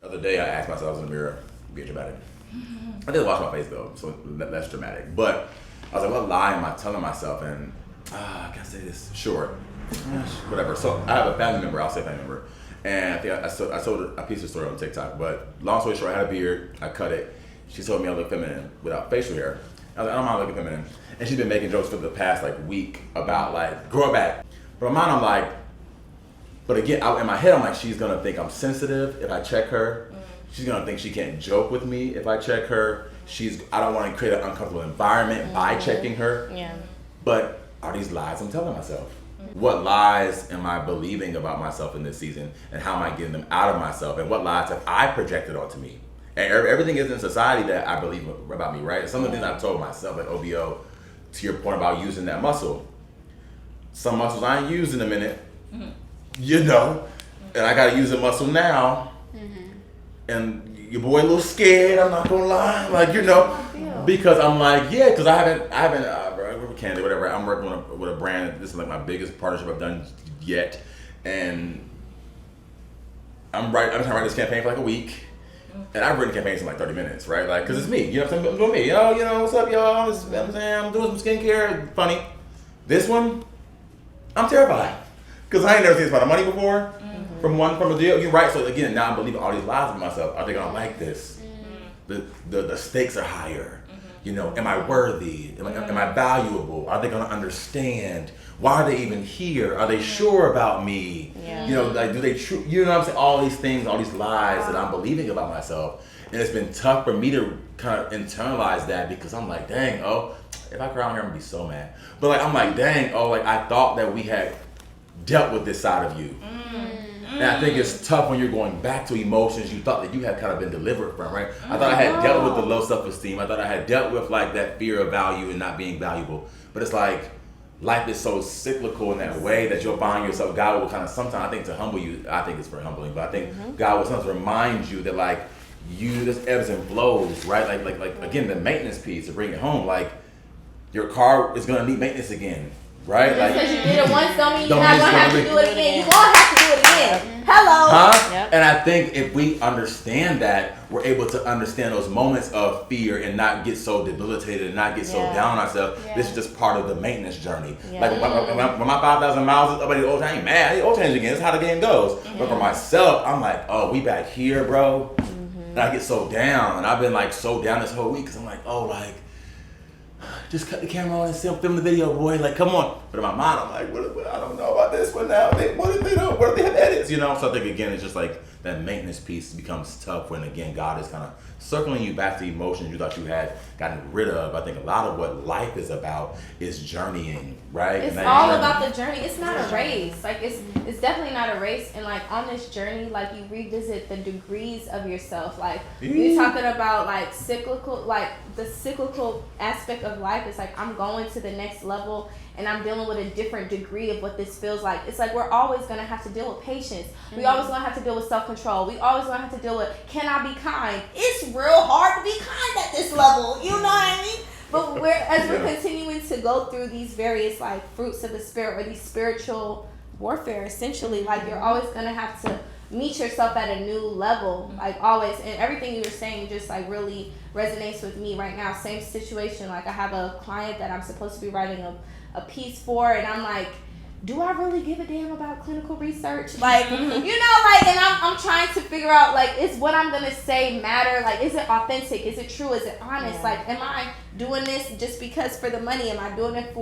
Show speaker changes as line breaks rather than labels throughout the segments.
The other day I asked myself, I was in the mirror, being dramatic. I did wash my face though, so that's dramatic. But I was like, what lie am I telling myself? And I can't say this. Sure. Whatever. So I have a family member, I'll say family member. And I think I told a piece of story on TikTok. But long story short, I had a beard, I cut it. She told me I look feminine without facial hair. I was like, I don't mind looking feminine. And she's been making jokes for the past week about grow it back. But in my mind, I'm like, but again, in my head, I'm like, she's gonna think I'm sensitive if I check her. She's gonna think she can't joke with me if I check her. I don't want to create an uncomfortable environment by checking her.
Yeah.
But are these lies I'm telling myself? What lies am I believing about myself in this season, and how am I getting them out of myself? And what lies have I projected onto me? And everything is in society that I believe about me, right? Some of the things I've told myself, like OBO, to your point about using that muscle. Some muscles I ain't used in a minute, you know, and I gotta use a muscle now. And your boy a little scared, I'm not gonna lie, because I'm like, because I haven't, Candy, whatever. I'm working with a brand. This is like my biggest partnership I've done yet, and I'm trying to write this campaign for a week, and I've written campaigns in 30 minutes, right? Cause it's me, you know what I'm saying? I'm doing me, what's up, y'all? I'm doing some skincare, funny. This one, I'm terrified, cause I ain't never seen this amount of money before. From a deal, you're right. So again, now I'm believing all these lies of myself. Are they gonna like this? The stakes are higher. Am I worthy? Am I valuable? Are they gonna understand? Why are they even here? Are they sure about me? Yeah. Do they true? You know what I'm saying? All these things, all these lies that I'm believing about myself, and it's been tough for me to kind of internalize that, because I'm like, dang, if I cry on here, I'm gonna be so mad. But I'm like, dang, I thought that we had dealt with this side of you. And I think it's tough when you're going back to emotions you thought that you had kind of been delivered from, right? I thought I had dealt with the low self-esteem. I thought I had dealt with that fear of value and not being valuable. But it's like, life is so cyclical in that way that you'll find yourself, God will kind of sometimes, I think to humble you, I think it's very humbling, but I think God will sometimes remind you that this ebbs and flows, right? Again, the maintenance piece, to bring it home, your car is gonna need maintenance again. Right?
Just because you did it once don't mean you're not going to have to do it again. You won't have to do it again. Hello.
Huh? Yep. And I think if we understand that, we're able to understand those moments of fear and not get so debilitated and not get so down on ourselves. This is just part of the maintenance journey. When my 5,000 miles is up at the oil change, I ain't mad. The oil change again. That's how the game goes. But for myself, I'm like, we back here, bro. And I get so down. And I've been so down this whole week, because I'm like, just cut the camera on and film the video, boy. Come on. But in my mind, I'm like, what I don't know about this one now. What if they don't? What if they have edits? So I think, again, it's just that maintenance piece becomes tough when, again, God is kind of circling you back to emotions you thought you had gotten rid of. I think a lot of what life is about is journeying, right?
It's all about the journey. It's not a race. It's definitely not a race. And on this journey, you revisit the degrees of yourself. You're talking about cyclical, the cyclical aspect of life. It's I'm going to the next level, and I'm dealing with a different degree of what this feels like. It's we're always going to have to deal with patience. We always going to have to deal with self-control. We always going to have to deal with, can I be kind? It's real hard to be kind at this level. You know what I mean? But we're continuing to go through these various fruits of the spirit, or these spiritual warfare, essentially, you're always going to have to meet yourself at a new level, always. And everything you were saying just really resonates with me right now. Same situation. I have a client that I'm supposed to be writing a piece for, and I'm like, do I really give a damn about clinical research? And I'm trying to figure out, is what I'm gonna say matter? Is it authentic? Is it true? Is it honest? Am I doing this just because for the money? Am I doing it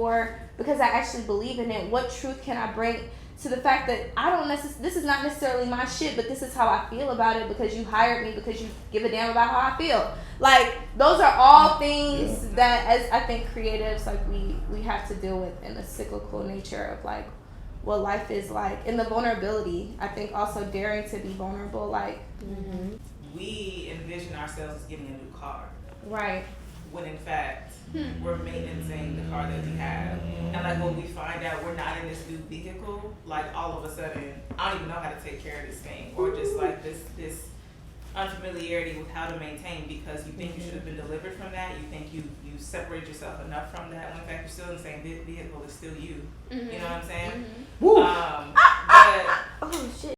because I actually believe in it? What truth can I bring to the fact that I don't this is not necessarily my shit, but this is how I feel about it, because you hired me, because you give a damn about how I feel. Those are all things that, as I think creatives, we have to deal with in the cyclical nature of what life is like, and the vulnerability. I think also daring to be vulnerable.
We envision ourselves as getting a new car,
right?
When in fact we're maintaining the car that we have. And when we find out we're not in this new vehicle, all of a sudden I don't even know how to take care of this thing, or just this unfamiliarity with how to maintain, because you think you should have been delivered from that. You think you separate yourself enough from that, when in fact you're still in the same vehicle. It's still you. You know what I'm saying? But
oh shit.